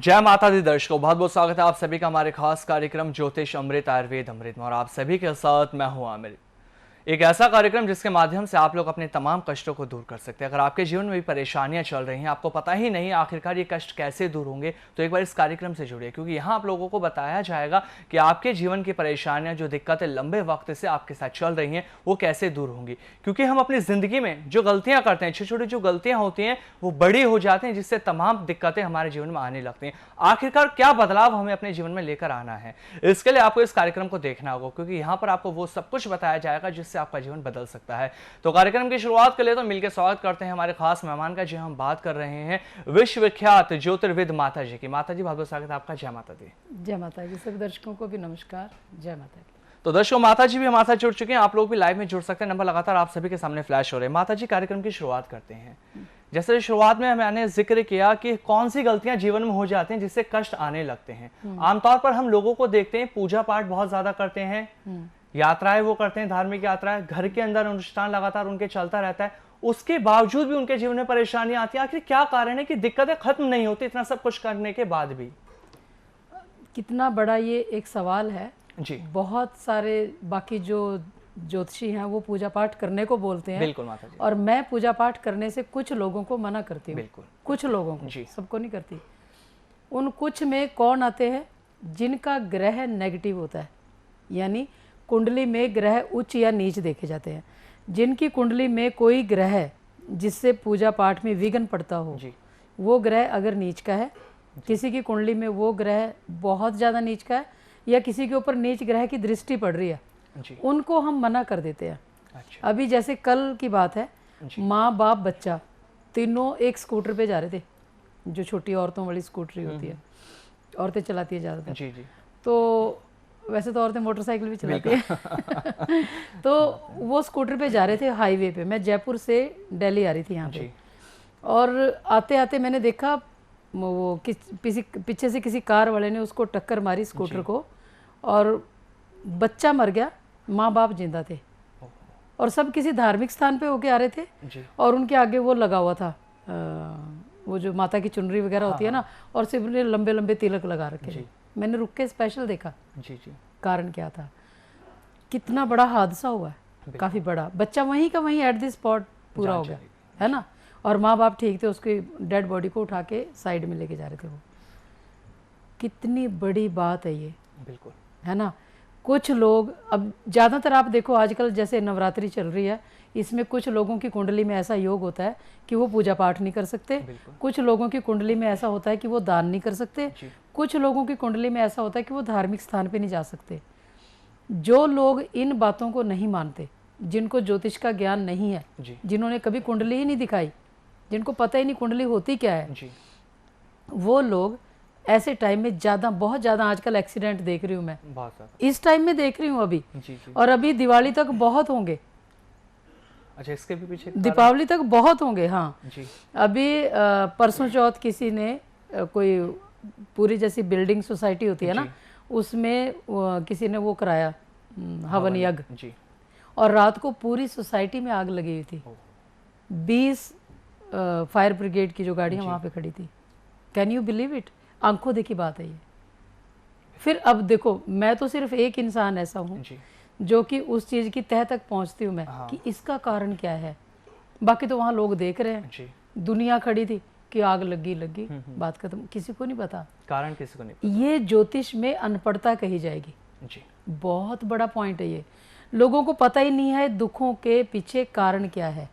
जय माता दी दर्शकों, बहुत बहुत स्वागत है आप सभी का हमारे खास कार्यक्रम ज्योतिष अमृत आयुर्वेद अमृत में। और आप सभी के साथ मैं हूं आमिर। एक ऐसा कार्यक्रम जिसके माध्यम से आप लोग अपने तमाम कष्टों को दूर कर सकते हैं। अगर आपके जीवन में भी परेशानियां चल रही हैं, आपको पता ही नहीं आखिरकार ये कष्ट कैसे दूर होंगे, तो एक बार इस कार्यक्रम से जुड़िए, क्योंकि यहाँ आप लोगों को बताया जाएगा कि आपके जीवन की परेशानियां, जो दिक्कतें लंबे वक्त से आपके साथ चल रही हैं, वो कैसे दूर होंगी। क्योंकि हम अपनी जिंदगी में जो गलतियां करते हैं, छोटी छोटी जो गलतियां होती हैं, वो बड़ी हो जाती हैं, जिससे तमाम दिक्कतें हमारे जीवन में आने लगती हैं। आखिरकार क्या बदलाव हमें अपने जीवन में लेकर आना है, इसके लिए आपको इस कार्यक्रम को देखना होगा, क्योंकि यहाँ पर आपको वो सब कुछ बताया जाएगा जिससे आपका जीवन बदल सकता है। तो कार्यक्रम की शुरुआत के लिए तो मिलकर स्वागत करते हैं हमारे खास मेहमान का, जी हम बात कर रहे हैं विश्वविख्यात ज्योतिर्विद माता जी की। माता जी बहुत बहुत स्वागत है आपका। जय माता दी। जय माता दी। सभी दर्शकों को भी नमस्कार। जय माता दी। तो दर्शकों, माता जी भी हमारे साथ जुड़ चुके हैं, आप लोग भी लाइव में जुड़ सकते हैं। नंबर लगातार आप सभी के सामने फ्लैश हो रहे हैं। माता जी, कार्यक्रम की शुरुआत करते हैं। जैसे शुरुआत में मैंने जिक्र किया कि कौन सी गलतियां जीवन में हो जाती हैं जिससे कष्ट आने लगते हैं। आमतौर पर हम लोगों को देखते हैं पूजा पाठ बहुत ज्यादा करते हैं, यात्राएं वो करते हैं, धार्मिक यात्राएं, घर के अंदर अनुष्ठान लगातार उनके चलता रहता है, उसके बावजूद भी उनके जीवन में परेशानियां आती हैं। आखिर क्या कारण है कि दिक्कतें खत्म नहीं होती इतना सब कुछ करने के बाद भी? कितना बड़ा ये एक सवाल है जी। बहुत सारे बाकी जो ज्योतिषी हैं वो पूजा पाठ करने को बोलते हैं। बिल्कुल माता जी। और मैं पूजा पाठ करने से कुछ लोगों को मना करती हूँ। बिल्कुल। कुछ लोगों को, जी। सबको नहीं करती। उन कुछ में कौन आते हैं? जिनका ग्रह नेगेटिव होता है, यानी कुंडली में ग्रह उच्च या नीच देखे जाते हैं। जिनकी कुंडली में कोई ग्रह जिससे पूजा पाठ में विघ्न पड़ता हो, वो ग्रह अगर नीच का है, किसी की कुंडली में वो ग्रह बहुत ज़्यादा नीच का है, या किसी के ऊपर नीच ग्रह की दृष्टि पड़ रही है, उनको हम मना कर देते हैं। अच्छा। अभी जैसे कल की बात है, माँ बाप बच्चा तीनों एक स्कूटर पे जा रहे थे, जो छोटी औरतों वाली स्कूटरी होती है, औरतें चलाती है ज़्यादातर। जी जी। तो वैसे तो औरतें मोटरसाइकिल भी चलाती है। तो वो स्कूटर पे जा रहे थे हाईवे पे। मैं जयपुर से दिल्ली आ रही थी यहाँ पे, और आते आते मैंने देखा वो पीछे से किसी कार वाले ने उसको टक्कर मारी स्कूटर को, और बच्चा मर गया, माँ बाप जिंदा थे, और सब किसी धार्मिक स्थान पे होके आ रहे थे। और उनके आगे वो लगा हुआ था, वो जो माता की चुनरी वगैरह होती है ना, और सिर्फ लंबे लंबे तिलक लगा रखे। मैंने रुक के स्पेशल देखा जी। कारण क्या था, कितना बड़ा हादसा हुआ है, काफी बड़ा। बच्चा वहीं का वहीं एट द स्पॉट पूरा हो गया, है ना। और माँ बाप ठीक थे, उसकी डेड बॉडी को उठा के साइड में लेके जा रहे थे। वो कितनी बड़ी बात है ये, बिल्कुल, है ना। कुछ लोग, अब ज़्यादातर आप देखो आजकल जैसे नवरात्रि चल रही है, इसमें कुछ लोगों की कुंडली में ऐसा योग होता है कि वो पूजा पाठ नहीं कर सकते। कुछ लोगों की कुंडली में ऐसा होता है कि वो दान नहीं कर सकते। कुछ लोगों की कुंडली में ऐसा होता है कि वो धार्मिक स्थान पे नहीं जा सकते। जो लोग इन बातों को नहीं मानते, जिनको ज्योतिष का ज्ञान नहीं है, जिन्होंने कभी कुंडली ही नहीं दिखाई, जिनको पता ही नहीं कुंडली होती क्या है, वो लोग ऐसे टाइम में ज़्यादा, बहुत ज़्यादा आजकल एक्सीडेंट देख रही हूँ मैं, इस टाइम में देख रही हूँ अभी। और अभी दिवाली तक बहुत होंगे। अच्छा, इसके भी पीछे दीपावली तक बहुत होंगे। हाँ जी। अभी परसों चौथ किसी ने कोई पूरी जैसी बिल्डिंग सोसाइटी होती है ना, उसमें किसी ने वो कराया हवन यज्ञ, और रात को पूरी सोसाइटी में आग लगी हुई थी। 20 फायर ब्रिगेड की जो गाड़ियाँ वहाँ पे खड़ी थी। Can you believe it? आंखों देखी बात है ये। फिर अब देखो, मैं तो सिर्फ एक इंसान ऐसा हूँ जो कि उस चीज़ की तह तक पहुँचती हूँ मैं, कि इसका कारण क्या है। बाकी तो वहाँ लोग देख रहे हैं, दुनिया खड़ी थी कि आग लगी, बात खत्म, किसी को नहीं पता कारण, किसी को नहीं पता। ये ज्योतिष में अनपढ़ता कही जाएगी जी। बहुत बड़ा पॉइंट है ये। लोगों को पता ही नहीं है दुखों के पीछे कारण क्या है।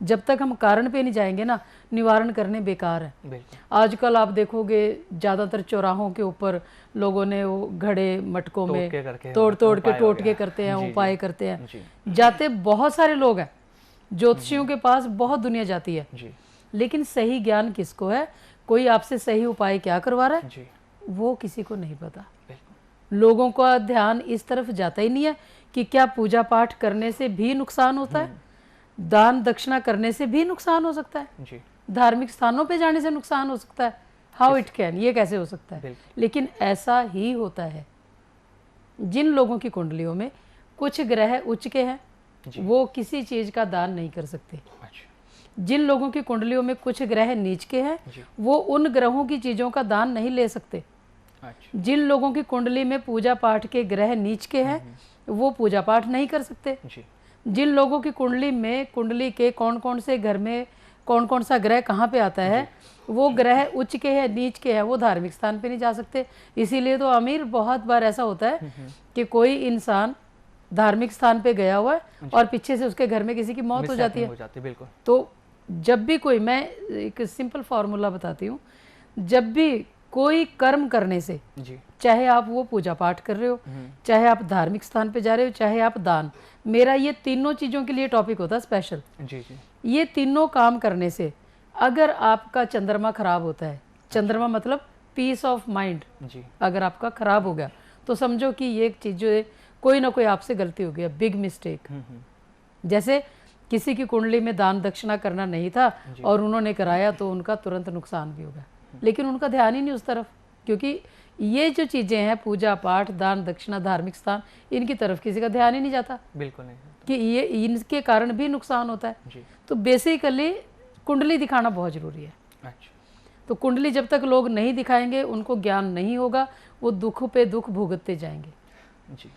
जब तक हम कारण पे नहीं जाएंगे ना, निवारण करने बेकार है। आजकल आप देखोगे ज्यादातर चौराहों के ऊपर लोगों ने वो घड़े मटकों में तोड़ के टोटके करते हैं, उपाय करते हैं। जाते बहुत सारे लोग हैं, ज्योतिषियों के पास बहुत दुनिया जाती है, लेकिन सही ज्ञान किसको है? कोई आपसे सही उपाय क्या करवा रहा है, वो किसी को नहीं पता। लोगों का ध्यान इस तरफ जाता ही नहीं है कि क्या पूजा पाठ करने से भी नुकसान होता है, दान दक्षिणा करने से भी नुकसान हो सकता है जी। धार्मिक स्थानों पे जाने से नुकसान हो सकता है। हाउ इट कैन, ये कैसे हो सकता है? लेकिन ऐसा ही होता है। जिन लोगों की कुंडलियों में कुछ ग्रह उच्च के हैं, वो किसी चीज का दान नहीं कर सकते। जिन लोगों की कुंडलियों में कुछ ग्रह नीच के हैं वो उन ग्रहों की चीज़ों का दान नहीं ले सकते। अच्छा। जिन लोगों की कुंडली में पूजा पाठ के ग्रह नीच के हैं वो पूजा पाठ नहीं कर सकते। जी। जिन लोगों की कुंडली में कुंडली के कौन कौन से घर में कौन कौन सा ग्रह कहाँ पे आता है, वो ग्रह उच्च के है नीच के है, वो धार्मिक स्थान पे नहीं जा सकते। इसीलिए तो अमीर बहुत बार ऐसा होता है कि कोई इंसान धार्मिक स्थान पे गया हुआ है और पीछे से उसके घर में किसी की मौत हो जाती है। बिल्कुल। तो जब भी कोई, मैं एक सिंपल फार्मूला बताती हूँ, जब भी कोई कर्म करने से, जी। चाहे आप वो पूजा पाठ कर रहे हो, चाहे आप धार्मिक स्थान पे जा रहे हो, चाहे आप दान, मेरा ये तीनों चीज़ों के लिए टॉपिक होता है स्पेशल। जी जी। ये तीनों काम करने से अगर आपका चंद्रमा खराब होता है, चंद्रमा मतलब पीस ऑफ माइंड, जी। अगर आपका खराब हो गया तो समझो कि ये एक चीज़ जो है, कोई ना कोई आपसे गलती हो गया, बिग मिस्टेक। जैसे किसी की कुंडली में दान दक्षिणा करना नहीं था और उन्होंने कराया तो उनका तुरंत नुकसान भी हो गया, लेकिन उनका ध्यान ही नहीं उस तरफ, क्योंकि ये जो चीज़ें हैं पूजा पाठ दान दक्षिणा धार्मिक स्थान, इनकी तरफ किसी का ध्यान ही नहीं जाता। बिल्कुल नहीं कि ये इनके कारण भी नुकसान होता है। जी। तो बेसिकली कुंडली दिखाना बहुत ज़रूरी है। अच्छा। तो कुंडली जब तक लोग नहीं दिखाएंगे, उनको ज्ञान नहीं होगा, वो दुख पे दुख भुगतते जाएंगे। जी।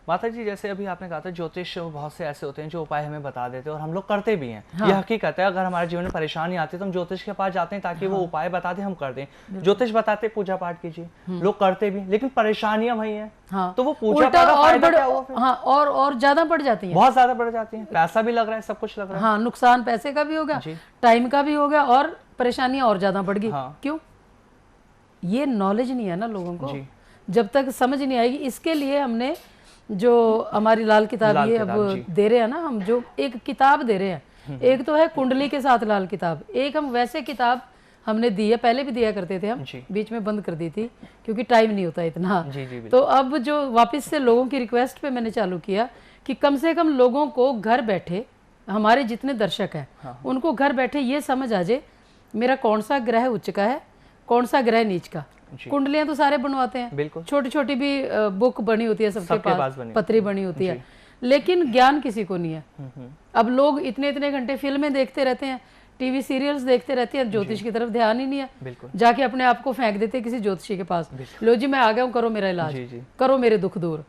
माता जी, जैसे अभी आपने कहा था ज्योतिष बहुत से ऐसे होते हैं जो उपाय हमें बता देते हैं और हम लोग करते भी हैं। हाँ। ये हकीकत है, अगर हमारे जीवन में परेशानी आती है तो हम ज्योतिष के पास जाते हैं ताकि वो उपाय बता दे, हम कर दें। ज्योतिष बताते पूजा पाठ कीजिए, लोग करते भी, लेकिन परेशानियां वही हैं। हाँ। तो वो पूजा पाठ का फायदा क्या हुआ फिर? हाँ, और ज़्यादा बढ़ जाती है, बहुत ज्यादा बढ़ जाती है, पैसा भी लग रहा है, सब कुछ लग रहा है। हाँ, नुकसान पैसे का भी होगा, टाइम का भी होगा और परेशानियां और ज़्यादा बढ़ गई। हाँ। क्यों? ये नॉलेज नहीं है ना लोगों को। जी। जब तक समझ नहीं आएगी, इसके लिए हमने जो हमारी लाल किताब ये अब दे रहे हैं ना, हम जो एक किताब दे रहे हैं, एक तो है कुंडली के साथ लाल किताब, एक हम वैसे किताब हमने दी है, पहले भी दिया करते थे हम, बीच में बंद कर दी थी क्योंकि टाइम नहीं होता इतना। तो अब जो वापस से लोगों की रिक्वेस्ट पे मैंने चालू किया कि कम से कम लोगों को घर बैठे, हमारे जितने दर्शक हैं उनको घर बैठे ये समझ आ जाए मेरा कौन सा ग्रह उच्च का है, कौन सा ग्रह नीच का। कुंडलियां तो सारे बनवाते हैं, छोटी छोटी भी बुक बनी होती है सबके पास, पत्री बनी होती है, लेकिन ज्ञान किसी को नहीं है। अब लोग इतने इतने घंटे फिल्में देखते रहते हैं, टीवी सीरियल्स देखते रहते हैं, ज्योतिष की तरफ ध्यान ही नहीं है। जाके अपने आप को फेंक देते हैं किसी ज्योतिषी के पास, लो जी मैं आ गया हूँ, करो मेरा इलाज, करो मेरे दुख दूर।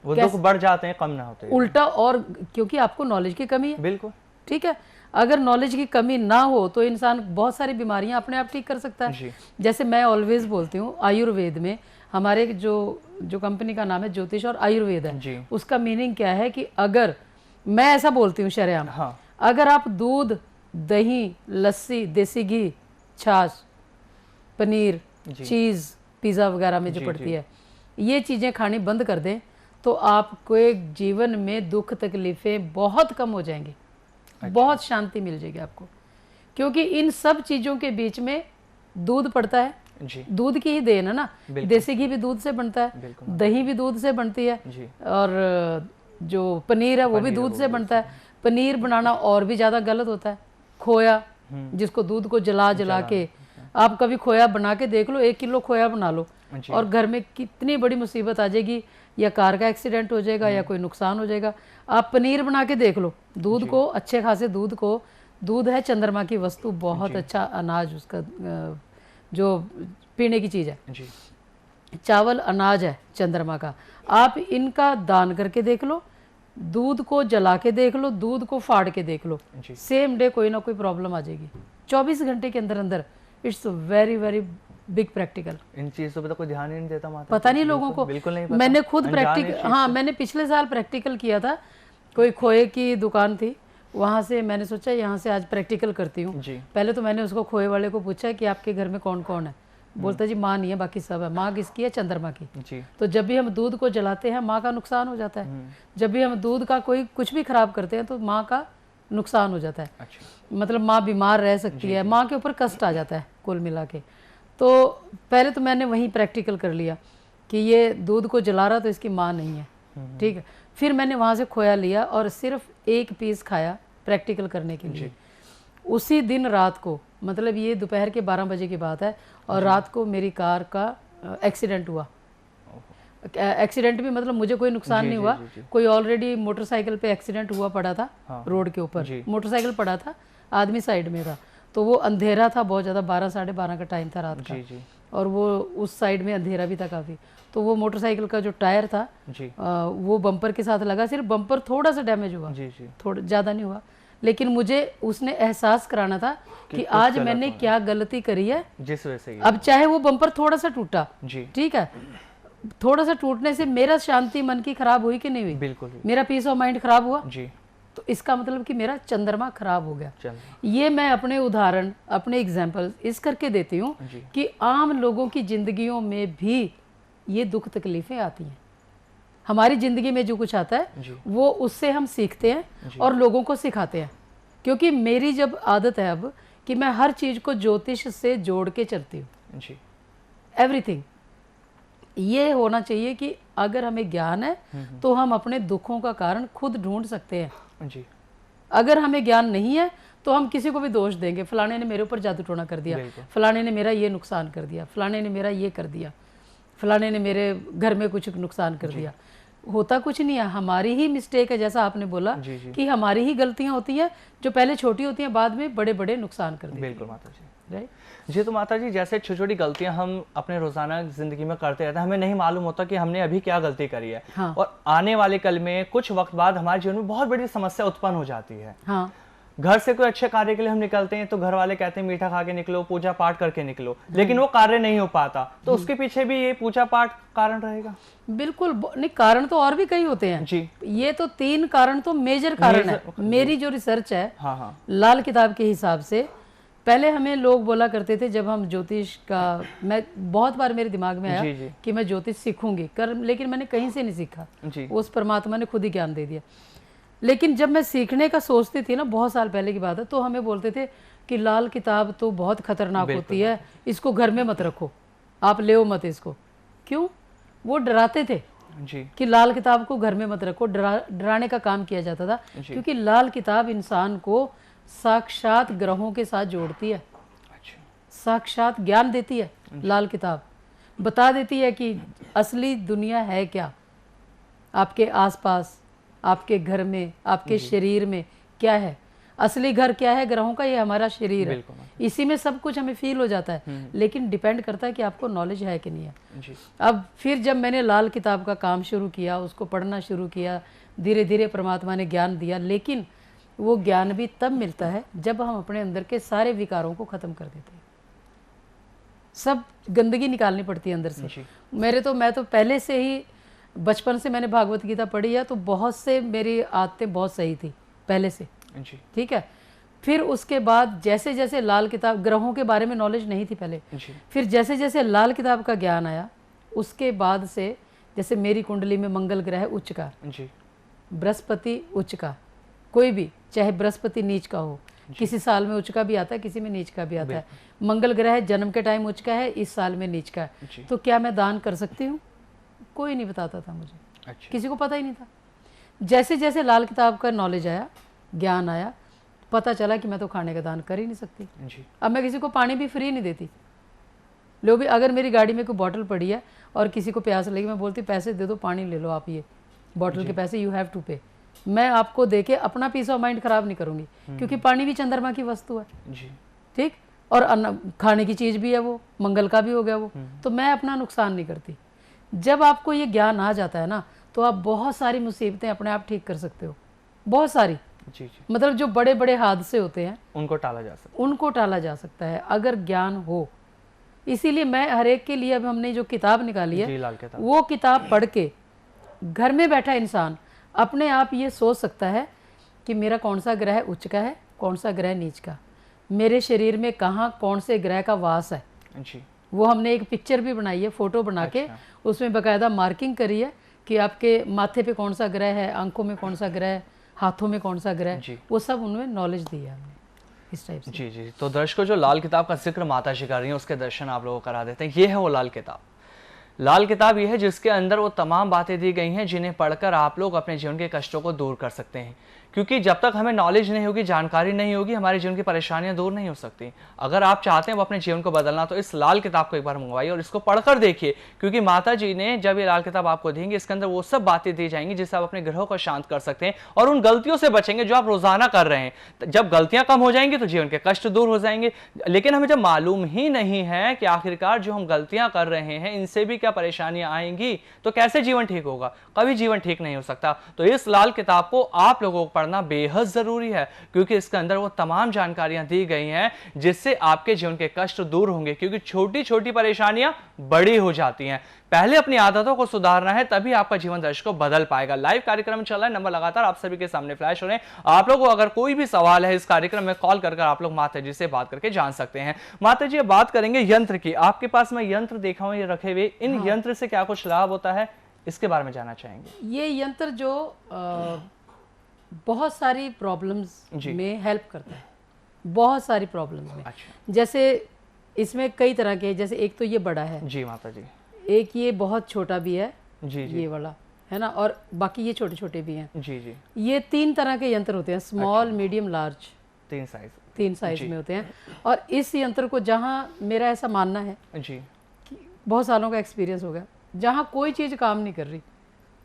वो दुख बढ़ जाते हैं, कम ना होते हैं। उल्टा, और क्योंकि आपको नॉलेज की कमी है। बिल्कुल ठीक है, अगर नॉलेज की कमी ना हो तो इंसान बहुत सारी बीमारियां अपने आप ठीक कर सकता है। जैसे मैं ऑलवेज बोलती हूँ, आयुर्वेद में हमारे जो कंपनी का नाम है ज्योतिष और आयुर्वेद है, उसका मीनिंग क्या है कि अगर मैं ऐसा बोलती हूँ शरेआम, अगर आप दूध दही लस्सी देसी घी छाछ पनीर चीज़ पिज़्ज़ा वगैरह में जो पड़ती है, ये चीज़ें खानी बंद कर दें तो आपको जीवन में दुख तकलीफ़ें बहुत कम हो जाएंगी। बहुत शांति मिल जाएगी आपको, क्योंकि इन सब चीज़ों के बीच में दूध पड़ता है। दूध की ही देन है ना, देसी घी भी दूध से बनता है, दही भी दूध से बनती है, और जो पनीर है वो भी दूध से बनता है। पनीर बनाना और भी ज़्यादा गलत होता है। खोया, जिसको दूध को जला के, आप कभी खोया बना के देख लो, 1 किलो खोया बना लो और घर में कितनी बड़ी मुसीबत आ जाएगी, या कार का एक्सीडेंट हो जाएगा या कोई नुकसान हो जाएगा। आप पनीर बना के देख लो, दूध को, अच्छे खासे दूध को, दूध है चंद्रमा की वस्तु, बहुत अच्छा अनाज, उसका जो पीने की चीज़ है। चावल अनाज है चंद्रमा का। आप इनका दान करके देख लो, दूध को जला के देख लो, दूध को फाड़ के देख लो, सेम डे कोई ना कोई प्रॉब्लम आ जाएगी। 24 घंटे के अंदर अंदर। It's very very big practical. इन चीज़ों पे तो कोई ध्यान ही नहीं देता माता। पता नहीं लोगों को, बिल्कुल नहीं पता। मैंने खुद प्रैक्टिकल, हाँ मैंने पिछले साल प्रैक्टिकल किया था, कोई खोए की दुकान थी, वहाँ से मैंने सोचा यहाँ से आज प्रैक्टिकल करती हूँ। पहले तो मैंने उसको खोए वाले को पूछा कि आपके घर में कौन कौन है, बोलता जी माँ नहीं है, बाकी सब है। माँ किसकी है? चंद्रमा की। तो जब भी हम दूध को जलाते हैं माँ का नुकसान हो जाता है, जब भी हम दूध का कोई कुछ भी खराब करते हैं तो माँ का नुकसान हो जाता है। मतलब माँ बीमार रह सकती है, माँ के ऊपर कष्ट आ जाता है कुल मिला के। तो पहले तो मैंने वहीं प्रैक्टिकल कर लिया कि ये दूध को जला रहा तो इसकी माँ नहीं है, ठीक है। फिर मैंने वहाँ से खोया लिया और सिर्फ 1 पीस खाया प्रैक्टिकल करने के लिए। उसी दिन रात को, मतलब ये दोपहर के 12 बजे की बात है, और रात को मेरी कार का एक्सीडेंट हुआ। एक्सीडेंट भी मतलब मुझे कोई नुकसान नहीं हुआ, कोई ऑलरेडी मोटरसाइकिल पे एक्सीडेंट हुआ पड़ा था रोड के ऊपर, मोटरसाइकिल पड़ा था, आदमी साइड में था, तो वो अंधेरा था बहुत ज़्यादा, 12 साढ़े 12 का टाइम था रात का। जी जी और वो उस साइड में अंधेरा भी था काफ़ी। तो वो मोटरसाइकिल का जो टायर था जी वो बम्पर के साथ लगा, सिर्फ बम्पर थोड़ा सा डैमेज हुआ, जी जी थोड़ा ज़्यादा नहीं हुआ। लेकिन मुझे उसने एहसास कराना था कि आज मैंने क्या गलती करी है, जिस वजह से अब चाहे वो बम्पर थोड़ा सा टूटा, जी ठीक है, थोड़ा सा टूटने से मेरा शांति मन की खराब हुई कि नहीं हुई, बिल्कुल मेरा पीस ऑफ माइंड खराब हुआ, जी तो इसका मतलब कि मेरा चंद्रमा खराब हो गया। चल ये मैं अपने उदाहरण, अपने एग्जाम्पल इस करके देती हूँ जी कि आम लोगों की जिंदगियों में भी ये दुख तकलीफें आती हैं। हमारी ज़िंदगी में जो कुछ आता है जी वो उससे हम सीखते हैं और लोगों को सिखाते हैं। क्योंकि मेरी जब आदत है अब कि मैं हर चीज़ को ज्योतिष से जोड़ के चलती हूँ, जी एवरीथिंग। ये होना चाहिए कि अगर हमें ज्ञान है तो हम अपने दुखों का कारण खुद ढूंढ सकते हैं। जी अगर हमें ज्ञान नहीं है तो हम किसी को भी दोष देंगे, फलाने ने मेरे ऊपर जादू टोना कर दिया, बिल्कुल। फलाने ने मेरा ये नुकसान कर दिया, फलाने ने मेरा ये कर दिया, फलाने ने मेरे घर में कुछ नुकसान कर दिया। होता कुछ नहीं है, हमारी ही मिस्टेक है, जैसा आपने बोला जी जी कि हमारी ही गलतियां होती हैं जो पहले छोटी होती हैं, बाद में बड़े बड़े नुकसान कर देती बिल्कुल माता जी। हैं, राइट। जी तो माता जी, जैसे छोटी छोटी गलतियां हम अपने रोजाना जिंदगी में करते रहते हैं, हमें नहीं मालूम होता कि हमने अभी क्या गलती करी है। हाँ। और आने वाले कल में कुछ वक्त बाद हमारे जीवन में बहुत बड़ी समस्या उत्पन्न हो जाती है। हाँ घर से कोई अच्छे कार्य के लिए हम निकलते हैं तो घर वाले कहते हैं मीठा खा के निकलो, पूजा पाठ करके निकलो, लेकिन वो कार्य नहीं हो पाता, तो उसके पीछे भी ये पूजा पाठ कारण रहेगा। बिल्कुल। नहीं, कारण तो और भी कई होते हैं जी ये तो 3 कारण तो मेजर कारण है। मेरी जो रिसर्च है हाँ हाँ लाल किताब के हिसाब से, पहले हमें लोग बोला करते थे जब हम ज्योतिष का, मैं बहुत बार मेरे दिमाग में आया जी जी कि मैं ज्योतिष सीखूंगी कर, लेकिन मैंने कहीं से नहीं सीखा, जी उस परमात्मा ने खुद ही ज्ञान दे दिया। लेकिन जब मैं सीखने का सोचती थी ना, बहुत साल पहले की बात है, तो हमें बोलते थे कि लाल किताब तो बहुत खतरनाक होती है, इसको घर में मत रखो, आप ले मत इसको। क्यों? वो डराते थे जी कि लाल किताब को घर में मत रखो, डराने का काम किया जाता था। क्योंकि लाल किताब इंसान को साक्षात ग्रहों के साथ जोड़ती है, अच्छा साक्षात ज्ञान देती है। लाल किताब बता देती है कि असली दुनिया है क्या, आपके आसपास, आपके घर में, आपके शरीर में क्या है, असली घर क्या है ग्रहों का, ये हमारा शरीर है। बिल्कुल इसी में सब कुछ हमें फील हो जाता है, लेकिन डिपेंड करता है कि आपको नॉलेज है कि नहीं है। जी अब फिर जब मैंने लाल किताब का काम शुरू किया, उसको पढ़ना शुरू किया, धीरे धीरे परमात्मा ने ज्ञान दिया। लेकिन वो ज्ञान भी तब मिलता है जब हम अपने अंदर के सारे विकारों को ख़त्म कर देते हैं। सब गंदगी निकालनी पड़ती है अंदर से। जी मैं तो पहले से ही, बचपन से मैंने भागवत गीता पढ़ी है, तो बहुत से मेरी आदतें बहुत सही थी पहले से, जी ठीक है। फिर उसके बाद जैसे जैसे लाल किताब, ग्रहों के बारे में नॉलेज नहीं थी पहले, जी फिर जैसे जैसे लाल किताब का ज्ञान आया, उसके बाद से जैसे मेरी कुंडली में मंगल ग्रह उच्च का, जी बृहस्पति उच्च का, कोई भी चाहे बृहस्पति नीच का हो, किसी साल में उच्च का भी आता है, किसी में नीच का भी आता है। मंगल ग्रह जन्म के टाइम उच्च का है, इस साल में नीच का है, जी तो क्या मैं दान कर सकती हूँ? कोई नहीं बताता था मुझे, अच्छा किसी को पता ही नहीं था। जैसे जैसे लाल किताब का नॉलेज आया, ज्ञान आया, पता चला कि मैं तो खाने का दान कर ही नहीं सकती। जी अब मैं किसी को पानी भी फ्री नहीं देती। लोग भी, अगर मेरी गाड़ी में कोई बॉटल पड़ी है और किसी को प्यास लगी, मैं बोलती पैसे दे दो, पानी ले लो आप, ये बॉटल के पैसे यू हैव टू पे। मैं आपको दे के अपना पीस ऑफ माइंड खराब नहीं करूँगी, क्योंकि पानी भी चंद्रमा की वस्तु है, जी ठीक, और अन्न खाने की चीज़ भी है, वो मंगल का भी हो गया वो, तो मैं अपना नुकसान नहीं करती। जब आपको ये ज्ञान आ जाता है ना, तो आप बहुत सारी मुसीबतें अपने आप ठीक कर सकते हो, बहुत सारी। जी जी मतलब जो बड़े बड़े हादसे होते हैं उनको टाला जा सकता उनको टाला जा सकता है अगर ज्ञान हो। इसीलिए मैं हर एक के लिए, अब हमने जो किताब निकाली है। जी है, लाल किताब वो किताब पढ़ के घर में बैठा इंसान अपने आप ये सोच सकता है कि मेरा कौन सा ग्रह उच्च का है, कौन सा ग्रह नीच का, मेरे शरीर में कहाँ कौन से ग्रह का वास है। जी वो हमने एक पिक्चर भी बनाई है, फोटो बना के, उसमें बाकायदा मार्किंग करी है कि आपके माथे पे कौन सा ग्रह है, आंखों में कौन सा ग्रह है, हाथों में कौन सा ग्रह, वो सब उनमें नॉलेज दी है हमने इस टाइप से। जी जी तो दर्शकों, जो लाल किताब का जिक्र माता जी कर रही हैं, उसके दर्शन आप लोगों को करा देते हैं। ये है वो लाल किताब। लाल किताब यह है जिसके अंदर वो तमाम बातें दी गई हैं जिन्हें पढ़कर आप लोग अपने जीवन के कष्टों को दूर कर सकते हैं। क्योंकि जब तक हमें नॉलेज नहीं होगी, जानकारी नहीं होगी, हमारे जीवन की परेशानियां दूर नहीं हो सकती। अगर आप चाहते हैं वो अपने जीवन को बदलना, तो इस लाल किताब को एक बार मंगवाइए और इसको पढ़कर देखिए। क्योंकि माता जी ने जब ये लाल किताब आपको देंगे, इसके अंदर वो सब बातें दी जाएंगी जिससे आप अपने ग्रहों को शांत कर सकते हैं और उन गलतियों से बचेंगे जो आप रोजाना कर रहे हैं। जब गलतियां कम हो जाएंगी तो जीवन के कष्ट दूर हो जाएंगे। लेकिन हमें जब मालूम ही नहीं है कि आखिरकार जो हम गलतियां कर रहे हैं इनसे भी क्या परेशानियां आएंगी, तो कैसे जीवन ठीक होगा? कभी जीवन ठीक नहीं हो सकता। तो इस लाल किताब को आप लोगों को पढ़ना बेहद जरूरी है, क्योंकि इसके अंदर वो तमाम जानकारियां दी गई हैं जिससे आपके जीवन के कष्ट दूर होंगे। क्योंकि छोटी छोटी परेशानियां बड़ी हो जाती हैं। पहले अपनी आदतों को सुधारना है, तभी आपका जीवन दर्शक को बदल पाएगा। लाइव कार्यक्रम चल रहा है, नंबर लगातार आप सभी के सामने फ्लैश हो रहे हैं। आप लोगों को अगर कोई भी सवाल है इस कार्यक्रम में कॉल कर आप लोग माता जी से बात करके जान सकते हैं। माता जी, बात करेंगे यंत्र की। आपके पास मैं यंत्र देखा हूं ये रखे हुए, इन यंत्र से क्या कुछ लाभ होता है, इसके बारे में जानना चाहेंगे। ये यंत्र जो बहुत सारी प्रॉब्लम्स में हेल्प करता है, बहुत सारी प्रॉब्लम्स में। अच्छा। जैसे इसमें कई तरह के, जैसे एक तो ये बड़ा है जी माता जी, एक ये बहुत छोटा भी है जी जी, ये वाला है ना, और बाकी ये छोटे छोटे भी हैं। जी जी, ये 3 तरह के यंत्र होते हैं, स्मॉल, मीडियम, लार्ज, 3 साइज में होते हैं। और इस यंत्र को, जहाँ मेरा ऐसा मानना है जी, कि बहुत सालों का एक्सपीरियंस हो गया, जहाँ कोई चीज़ काम नहीं कर रही,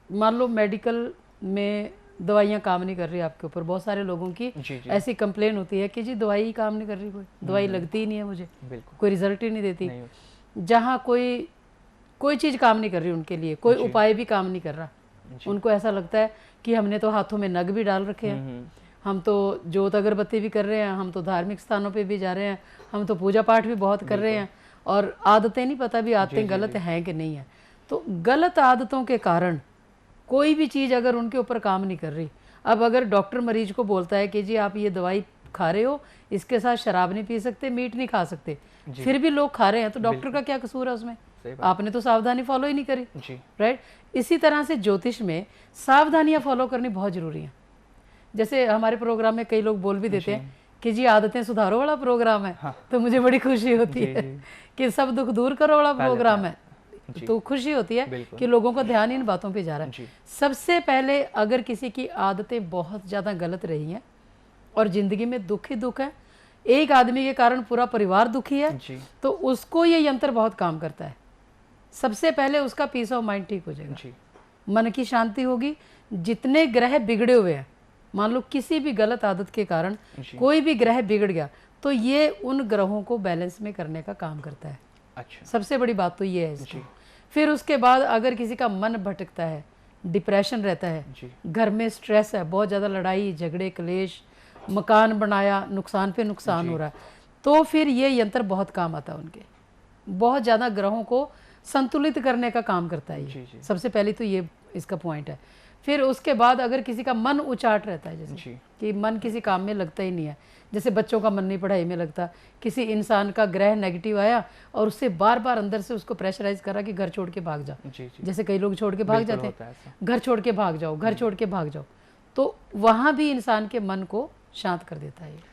मान लो मेडिकल में दवाइयाँ काम नहीं कर रही आपके ऊपर, बहुत सारे लोगों की जी, ऐसी कंप्लेन होती है कि जी दवाई ही काम नहीं कर रही, कोई दवाई लगती ही नहीं है मुझे, बिल्कुल कोई रिजल्ट ही नहीं देती। नहीं। जहाँ कोई चीज़ काम नहीं कर रही उनके लिए, कोई उपाय भी काम नहीं कर रहा, उनको ऐसा लगता है कि हमने तो हाथों में नग भी डाल रखे हैं, हम तो जोत अगरबत्ती भी कर रहे हैं, हम तो धार्मिक स्थानों पे भी जा रहे हैं, हम तो पूजा पाठ भी बहुत कर रहे हैं, और आदतें नहीं पता भी आदतें गलत हैं कि नहीं है। तो गलत आदतों के कारण कोई भी चीज़ अगर उनके ऊपर काम नहीं कर रही, अब अगर डॉक्टर मरीज को बोलता है कि जी आप ये दवाई खा रहे हो, इसके साथ शराब नहीं पी सकते, मीट नहीं खा सकते, फिर भी लोग खा रहे हैं, तो डॉक्टर का क्या कसूर है उसमें? आपने तो सावधानी फॉलो ही नहीं करी, राइट। इसी तरह से ज्योतिष में सावधानियां फॉलो करनी बहुत जरूरी है। जैसे हमारे प्रोग्राम में कई लोग बोल भी देते हैं कि जी आदतें सुधारो वाला प्रोग्राम है, तो मुझे बड़ी खुशी होती है कि सब दुख दूर करो वाला प्रोग्राम है, तो खुशी होती है कि लोगों का ध्यान इन बातों पे जा रहा है। सबसे पहले, अगर किसी की आदतें बहुत ज़्यादा गलत रही हैं और ज़िंदगी में दुख ही दुख है, एक आदमी के कारण पूरा परिवार दुखी है, तो उसको ये यंत्र बहुत काम करता है। सबसे पहले उसका पीस ऑफ माइंड ठीक हो जाएगा, मन की शांति होगी। जितने ग्रह बिगड़े हुए हैं, मान लो किसी भी गलत आदत के कारण कोई भी ग्रह बिगड़ गया, तो ये उन ग्रहों को बैलेंस में करने का काम करता है। अच्छा। सबसे बड़ी बात तो ये है। फिर उसके बाद अगर किसी का मन भटकता है, डिप्रेशन रहता है, घर में स्ट्रेस है, बहुत ज़्यादा लड़ाई झगड़े क्लेश, मकान बनाया नुकसान पे नुकसान हो रहा है, तो फिर ये यंत्र बहुत काम आता है उनके। बहुत ज़्यादा ग्रहों को संतुलित करने का काम करता है ये। सबसे पहले तो ये इसका पॉइंट है। फिर उसके बाद अगर किसी का मन उचाट रहता है, जैसे कि मन किसी काम में लगता ही नहीं है, जैसे बच्चों का मन नहीं पढ़ाई में लगता, किसी इंसान का ग्रह नेगेटिव आया और उससे बार बार अंदर से उसको प्रेशराइज करा कि घर छोड़ के भाग जा, जैसे कई लोग छोड़ के भाग जाते हैं, घर छोड़ के भाग जाओ, घर छोड़ के भाग जाओ, तो वहाँ भी इंसान के मन को शांत कर देता है।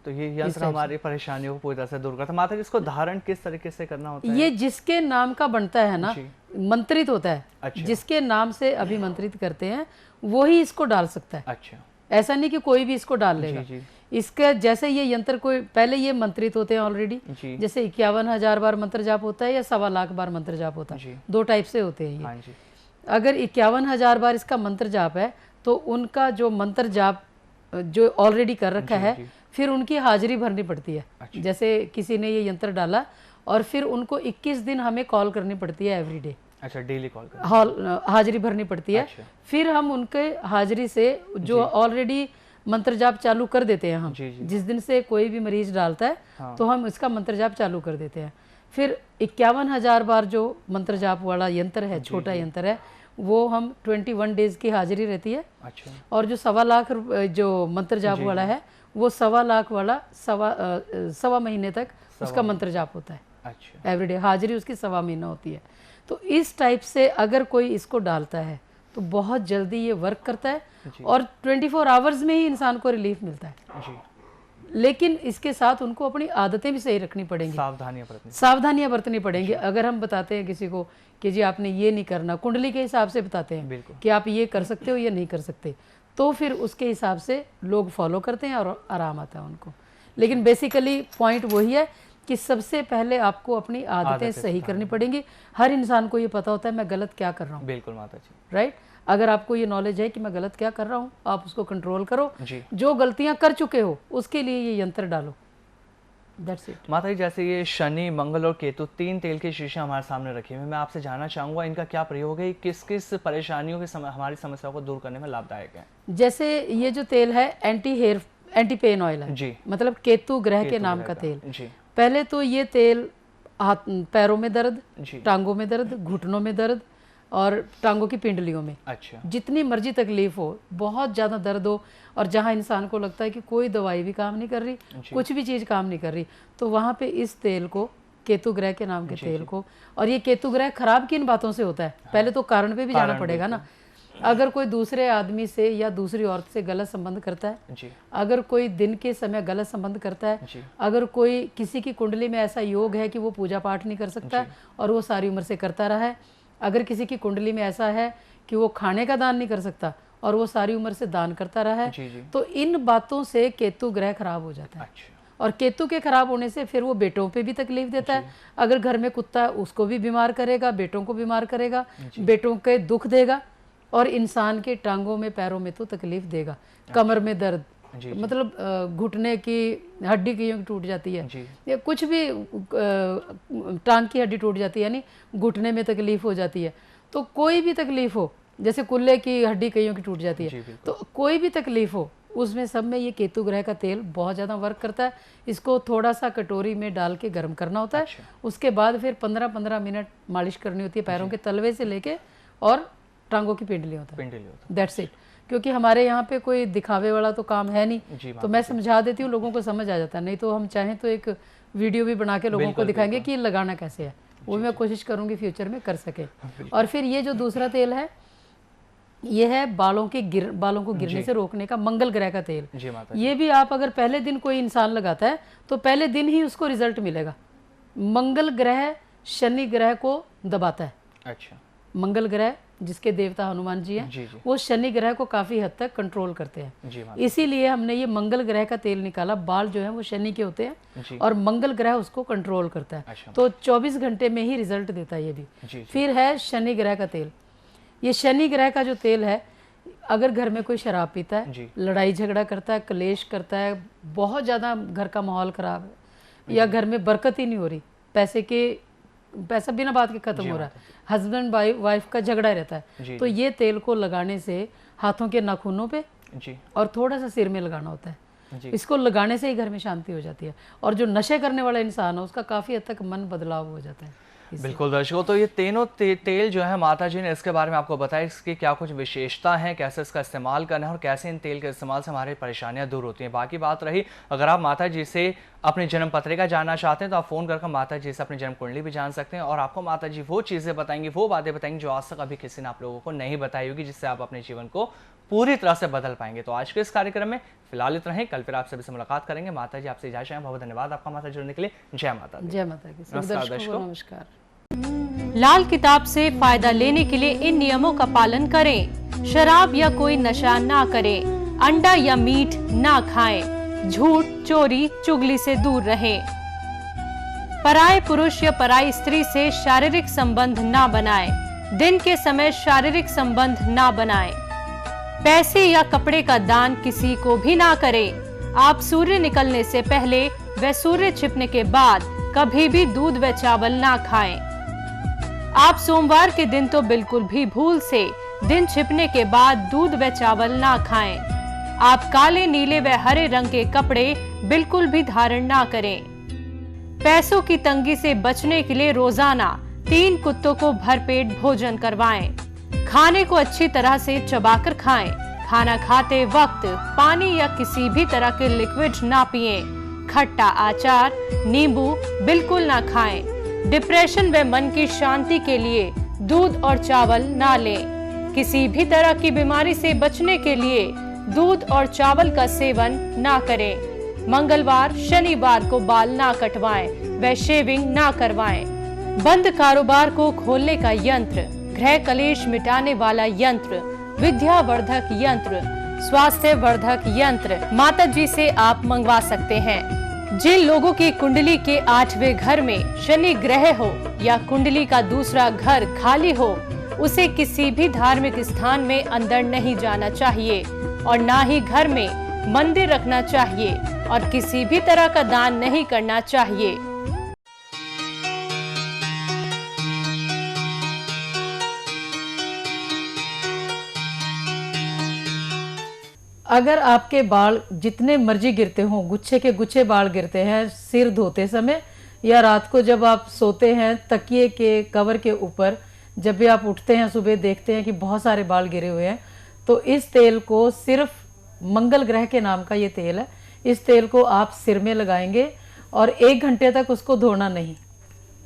तो ये यंत्र हमारी परेशानियों को पूरी तरह से दूर करता है। माता जी, इसको धारण किस तरीके से करना होता है? ये जिसके नाम का बनता है ना, मंत्रित होता है। अच्छा। जिसके नाम से अभिमंत्रित करते हैं वही इसको डाल सकता है। अच्छा। ऐसा नहीं कि कोई भी इसको डाल लेगा। इसका जैसे ये यंत्र कोई, पहले ये मंत्रित होते हैं ऑलरेडी, जैसे 51,000 बार मंत्र जाप होता है या 1.25 लाख बार मंत्र जाप होता है, 2 टाइप से होते हैं ये। अगर 51,000 बार इसका मंत्र जाप है, तो उनका जो मंत्र जाप जो ऑलरेडी कर रखा है, फिर उनकी हाजिरी भरनी पड़ती है। अच्छा। जैसे किसी ने ये यंत्र डाला और फिर उनको 21 दिन हमें कॉल करनी पड़ती है एवरीडे। अच्छा, डेली कॉल हाजिरी भरनी पड़ती है। अच्छा। फिर हम उनके हाजिरी से जो ऑलरेडी मंत्र जाप चालू कर देते हैं हम, जिस दिन से कोई भी मरीज डालता है, हाँ, तो हम इसका मंत्र जाप चालू कर देते हैं। फिर 51,000 बार जो मंत्र जाप वाला यंत्र है, छोटा यंत्र है, वो हम 21 डेज की हाजिरी रहती है। अच्छा। और जो 1.25 लाख जो मंत्र जाप वाला है, वो 1.25 लाख वाला 1.25 महीने तक उसका मंत्र जाप होता है। अच्छा। एवरीडे हाजिरी उसकी 1.25 महीना होती है। तो इस टाइप से अगर कोई इसको डालता है तो बहुत जल्दी ये वर्क करता है और 24 आवर्स में ही इंसान को रिलीफ मिलता है। जी। लेकिन इसके साथ उनको अपनी आदतें भी सही रखनी पड़ेंगी, सावधानियां बरतनी पड़ेंगी। अगर हम बताते हैं किसी को कि जी आपने ये नहीं करना, कुंडली के हिसाब से बताते हैं कि आप ये कर सकते हो या नहीं कर सकते, तो फिर उसके हिसाब से लोग फॉलो करते हैं और आराम आता है उनको। लेकिन बेसिकली पॉइंट वही है कि सबसे पहले आपको अपनी आदतें सही करनी पड़ेंगी। हर इंसान को ये पता होता है मैं गलत क्या कर रहा हूँ। बिल्कुल माता जी, राइट। अगर आपको ये नॉलेज है कि मैं गलत क्या कर रहा हूँ, आप उसको कंट्रोल करो। जो गलतियां कर चुके हो उसके लिए ये यंत्र डालो। That's it. माता जी, जैसे ये शनि, मंगल और केतु 3 तेल की शीशियां हमारे सामने रखी हुई हैं, मैं आपसे जानना चाहूंगा इनका क्या प्रयोग है, किस किस परेशानियों के हमारी समस्याओं को दूर करने में लाभदायक है? जैसे ये जो तेल है एंटी पेन ऑयल है जी, मतलब केतु ग्रह के नाम का तेल जी। पहले तो ये तेल हाथ पैरों में दर्द, टांगों में दर्द, घुटनों में दर्द और टांगों की पिंडलियों में, अच्छा, जितनी मर्जी तकलीफ हो, बहुत ज़्यादा दर्द हो और जहाँ इंसान को लगता है कि कोई दवाई भी काम नहीं कर रही, कुछ भी चीज़ काम नहीं कर रही, तो वहाँ पे इस तेल को, केतु ग्रह के नाम के तेल को, और ये केतु ग्रह खराब किन बातों से होता है, पहले तो कारण पे भी जाना पड़ेगा ना। अगर कोई दूसरे आदमी से या दूसरी औरत से गलत संबंध करता है जी, अगर कोई दिन के समय गलत संबंध करता है जी, अगर कोई किसी की कुंडली में ऐसा योग है कि वो पूजा पाठ नहीं कर सकता और वो सारी उम्र से करता रहा है, अगर किसी की कुंडली में ऐसा है कि वो खाने का दान नहीं कर सकता और वो सारी उम्र से दान करता रहा है जी। तो इन बातों से केतु ग्रह खराब हो जाता है। अच्छा। और केतु के खराब होने से फिर वो बेटों पे भी तकलीफ देता है। अगर घर में कुत्ता है उसको भी बीमार करेगा, बेटों को बीमार करेगा, बेटों के दुख देगा और इंसान के टांगों में पैरों में तो तकलीफ देगा। कमर में दर्द, मतलब घुटने की हड्डी की टूट जाती है या कुछ भी टांग की हड्डी टूट जाती है, यानी घुटने में तकलीफ हो जाती है, तो कोई भी तकलीफ हो, जैसे कुल्ले की हड्डी कईयों की टूट जाती है, तो कोई भी तकलीफ हो उसमें सब में ये केतु ग्रह का तेल बहुत ज़्यादा वर्क करता है। इसको थोड़ा सा कटोरी में डाल के गर्म करना होता है। उसके बाद फिर 15-15 मिनट मालिश करनी होती है पैरों के तलवे से लेके और टांगों की पिंडली होता है। That's it. क्योंकि हमारे यहाँ पे कोई दिखावे वाला तो काम है नहीं, तो मैं समझा देती हूँ, लोगों को समझ आ जाता है। नहीं तो हम चाहें तो एक वीडियो भी बना के लोगों को दिखाएंगे कि लगाना कैसे है, वो मैं कोशिश करूँगी फ्यूचर में कर सके। और फिर ये जो दूसरा तेल है, ये है बालों को गिरने से रोकने का मंगल ग्रह का तेल। ये भी आप अगर पहले दिन कोई इंसान लगाता है तो पहले दिन ही उसको रिजल्ट मिलेगा। मंगल ग्रह शनि ग्रह को दबाता है। अच्छा। मंगल ग्रह जिसके देवता हनुमान जी हैं, वो शनि ग्रह को काफी हद तक कंट्रोल करते हैं। इसीलिए हमने ये मंगल ग्रह का तेल निकाला। बाल जो है वो शनि के होते हैं और मंगल ग्रह उसको कंट्रोल करता है। अच्छा। तो 24 घंटे में ही रिजल्ट देता है ये भी। फिर है शनि ग्रह का तेल। ये शनि ग्रह का जो तेल है, अगर घर में कोई शराब पीता है, लड़ाई झगड़ा करता है, कलेश करता है, बहुत ज़्यादा घर का माहौल ख़राब है या घर में बरकत ही नहीं हो रही, पैसा बिना बात के खत्म हो रहा है, हस्बैंड वाइफ का झगड़ा रहता है, तो ये तेल को लगाने से हाथों के नाखूनों पे और थोड़ा सा सिर में लगाना होता है। इसको लगाने से ही घर में शांति हो जाती है। और जो नशे करने वाला इंसान है उसका काफ़ी हद तक मन बदलाव हो जाता है। बिल्कुल दर्शकों, तो ये तीनों तेल जो है माता जी ने इसके बारे में आपको बताया, इसकी क्या कुछ विशेषता है, कैसे इसका इस्तेमाल करना है और कैसे इन तेल के इस्तेमाल से हमारी परेशानियां दूर होती हैं। बाकी बात रही, अगर आप माता जी से अपनी जन्म पत्रिका जानना चाहते हैं तो आप फ़ोन करके माता जी से अपनी जन्म कुंडली भी जान सकते हैं और आपको माता जी वो चीज़ें बताएंगी, वो बातें बताएंगी जो आज तक अभी किसी ने आप लोगों को नहीं बताई होगी, जिससे आप अपने जीवन को पूरी तरह से बदल पाएंगे। तो आज के इस कार्यक्रम में फिलहाल इतना ही, कल फिर आप सभी से मुलाकात करेंगे। माता जी आपसे इजाजत, बहुत धन्यवाद आपका माता जुड़ने के लिए। जय माता दी। जय माता दी। नमस्कार। लाल किताब से फायदा लेने के लिए इन नियमों का पालन करें। शराब या कोई नशा ना करें, अंडा या मीट ना खाएं, झूठ, चोरी, चुगली से दूर रहें, पराये पुरुष या पराई स्त्री से शारीरिक संबंध ना बनाएं, दिन के समय शारीरिक संबंध ना बनाएं, पैसे या कपड़े का दान किसी को भी ना करें। आप सूर्य निकलने से पहले व सूर्य छिपने के बाद कभी भी दूध व चावल ना खाएं। आप सोमवार के दिन तो बिल्कुल भी भूल से दिन छिपने के बाद दूध व चावल ना खाएं। आप काले, नीले व हरे रंग के कपड़े बिल्कुल भी धारण ना करें। पैसों की तंगी से बचने के लिए रोजाना 3 कुत्तों को भरपेट भोजन करवाएं। खाने को अच्छी तरह से चबाकर खाएं। खाना खाते वक्त पानी या किसी भी तरह के लिक्विड ना पिएं। खट्टा अचार, नींबू बिल्कुल ना खाएं। डिप्रेशन व मन की शांति के लिए दूध और चावल ना लें। किसी भी तरह की बीमारी से बचने के लिए दूध और चावल का सेवन ना करें। मंगलवार शनिवार को बाल ना कटवाएं व शेविंग ना करवाएं। बंद कारोबार को खोलने का यंत्र, गृह कलेश मिटाने वाला यंत्र, विद्यावर्धक यंत्र, स्वास्थ्य वर्धक यंत्र माता जी से आप मंगवा सकते हैं। जिन लोगों की कुंडली के 8वें घर में शनि ग्रह हो या कुंडली का दूसरा घर खाली हो, उसे किसी भी धार्मिक स्थान में अंदर नहीं जाना चाहिए और ना ही घर में मंदिर रखना चाहिए और किसी भी तरह का दान नहीं करना चाहिए। अगर आपके बाल जितने मर्जी गिरते हों, गुच्छे के गुच्छे बाल गिरते हैं सिर धोते समय या रात को जब आप सोते हैं तकिए के कवर के ऊपर, जब भी आप उठते हैं सुबह देखते हैं कि बहुत सारे बाल गिरे हुए हैं, तो इस तेल को, सिर्फ मंगल ग्रह के नाम का ये तेल है, इस तेल को आप सिर में लगाएंगे और 1 घंटे तक उसको धोना नहीं।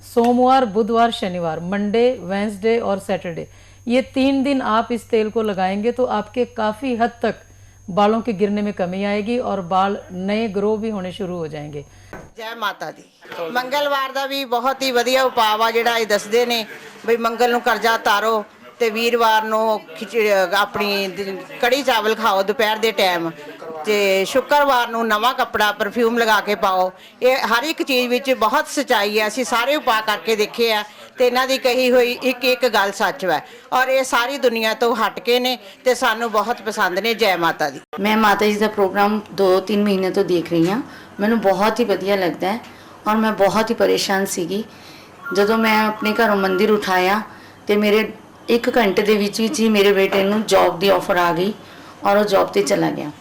सोमवार, बुधवार, शनिवार, मंडे, वेंसडे और सैटरडे, ये 3 दिन आप इस तेल को लगाएंगे तो आपके काफ़ी हद तक बालों के गिरने में कमी आएगी और बाल नए ग्रो भी होने शुरू हो जाएंगे। जय माता दी। मंगलवार ਦਾ ਵੀ ਬਹੁਤ ਹੀ ਵਧੀਆ ਉਪਾਅ ਆ ਜਿਹੜਾ ਇਹ ਦੱਸਦੇ ਨੇ ਬਈ ਮੰਗਲ ਨੂੰ ਕਰਜ਼ਾ ਤਾਰੋ ਤੇ ਵੀਰਵਾਰ ਨੂੰ ਆਪਣੀ ਕੜੀ ਚਾਵਲ ਖਾਓ ਦੁਪਹਿਰ ਦੇ ਟਾਈਮ ਤੇ ਸ਼ੁੱਕਰਵਾਰ ਨੂੰ ਨਵਾਂ ਕੱਪੜਾ ਪਰਫਿਊਮ ਲਗਾ ਕੇ ਪਾਓ। ਇਹ ਹਰ ਇੱਕ ਚੀਜ਼ ਵਿੱਚ ਬਹੁਤ ਸਚਾਈ ਹੈ। ਅਸੀਂ ਸਾਰੇ ਉਪਾਅ ਕਰਕੇ ਦੇਖੇ ਆ ਤੇ ਇਹਨਾਂ ਦੀ ਕਹੀ ਹੋਈ ਇੱਕ ਇੱਕ ਗੱਲ ਸੱਚ ਹੈ ਔਰ ਇਹ ਸਾਰੀ ਦੁਨੀਆ ਤੋਂ ਹਟ ਕੇ ਨੇ ਤੇ ਸਾਨੂੰ ਬਹੁਤ ਪਸੰਦ ਨੇ। ਜੈ ਮਾਤਾ ਦੀ। मैं माता जी का प्रोग्राम 2-3 महीने तो देख रही हाँ। मैनू बहुत ही वधिया लगता है और मैं बहुत ही परेशान सीगी ਜਦੋਂ मैं अपने घरों मंदिर उठाया तो मेरे 1 घंटे के विच ही मेरे बेटे नू जॉब की ऑफर आ गई और वो जॉब ते चला गया।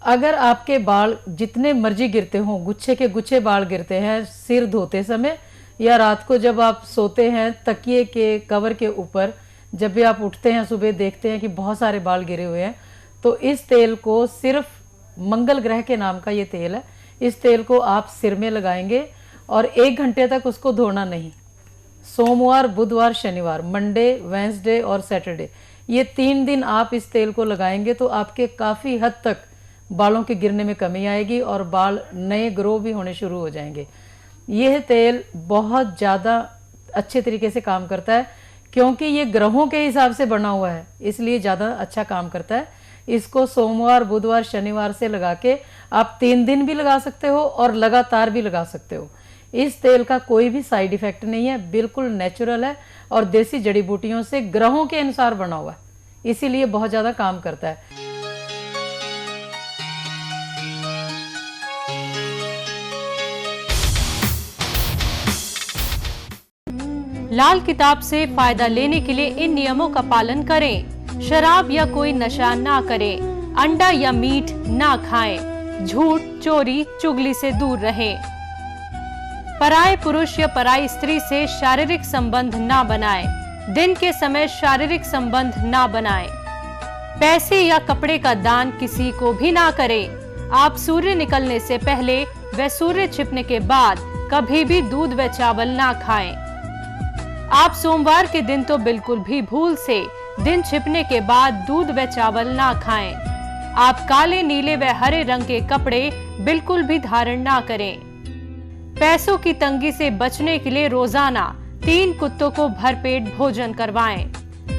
अगर आपके बाल जितने मर्जी गिरते हों, गुच्छे के गुच्छे बाल गिरते हैं सिर धोते समय या रात को जब आप सोते हैं तकिए के कवर के ऊपर, जब भी आप उठते हैं सुबह देखते हैं कि बहुत सारे बाल गिरे हुए हैं, तो इस तेल को, सिर्फ मंगल ग्रह के नाम का ये तेल है, इस तेल को आप सिर में लगाएंगे और 1 घंटे तक उसको धोना नहीं। सोमवार, बुधवार, शनिवार, मंडे, वेंसडे और सैटरडे, ये 3 दिन आप इस तेल को लगाएंगे तो आपके काफ़ी हद तक बालों के गिरने में कमी आएगी और बाल नए ग्रो भी होने शुरू हो जाएंगे। यह तेल बहुत ज़्यादा अच्छे तरीके से काम करता है क्योंकि ये ग्रहों के हिसाब से बना हुआ है, इसलिए ज़्यादा अच्छा काम करता है। इसको सोमवार, बुधवार, शनिवार से लगा के आप 3 दिन भी लगा सकते हो और लगातार भी लगा सकते हो। इस तेल का कोई भी साइड इफ़ेक्ट नहीं है, बिल्कुल नेचुरल है और देसी जड़ी बूटियों से ग्रहों के अनुसार बना हुआ है, इसीलिए बहुत ज़्यादा काम करता है। लाल किताब से फायदा लेने के लिए इन नियमों का पालन करें। शराब या कोई नशा ना करें, अंडा या मीट ना खाएं, झूठ, चोरी, चुगली से दूर रहें, पराये पुरुष या पराई स्त्री से शारीरिक संबंध ना बनाएं, दिन के समय शारीरिक संबंध ना बनाएं, पैसे या कपड़े का दान किसी को भी ना करें। आप सूर्य निकलने से पहले व सूर्य छिपने के बाद कभी भी दूध व चावल ना खाएं। आप सोमवार के दिन तो बिल्कुल भी भूल से दिन छिपने के बाद दूध व चावल ना खाएं। आप काले, नीले व हरे रंग के कपड़े बिल्कुल भी धारण ना करें। पैसों की तंगी से बचने के लिए रोजाना 3 कुत्तों को भरपेट भोजन करवाएं।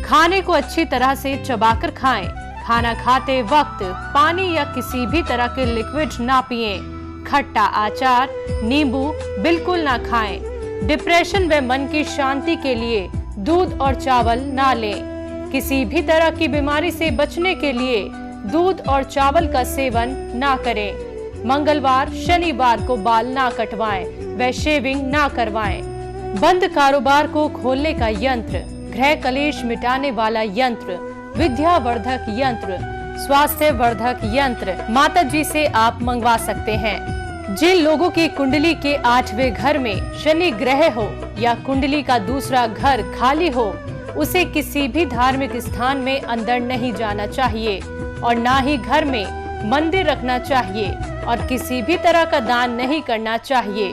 खाने को अच्छी तरह से चबाकर खाएं। खाना खाते वक्त पानी या किसी भी तरह के लिक्विड ना पिएं। खट्टा आचार, नींबू बिल्कुल ना खाएं। डिप्रेशन व मन की शांति के लिए दूध और चावल ना लें। किसी भी तरह की बीमारी से बचने के लिए दूध और चावल का सेवन ना करें। मंगलवार, शनिवार को बाल ना कटवाएं व शेविंग ना करवाएं। बंद कारोबार को खोलने का यंत्र, गृह कलेश मिटाने वाला यंत्र, विद्यावर्धक यंत्र, स्वास्थ्य वर्धक यंत्र माता जी से आप मंगवा सकते हैं। जिन लोगों की कुंडली के 8वें घर में शनि ग्रह हो या कुंडली का दूसरा घर खाली हो, उसे किसी भी धार्मिक स्थान में अंदर नहीं जाना चाहिए और ना ही घर में मंदिर रखना चाहिए और किसी भी तरह का दान नहीं करना चाहिए।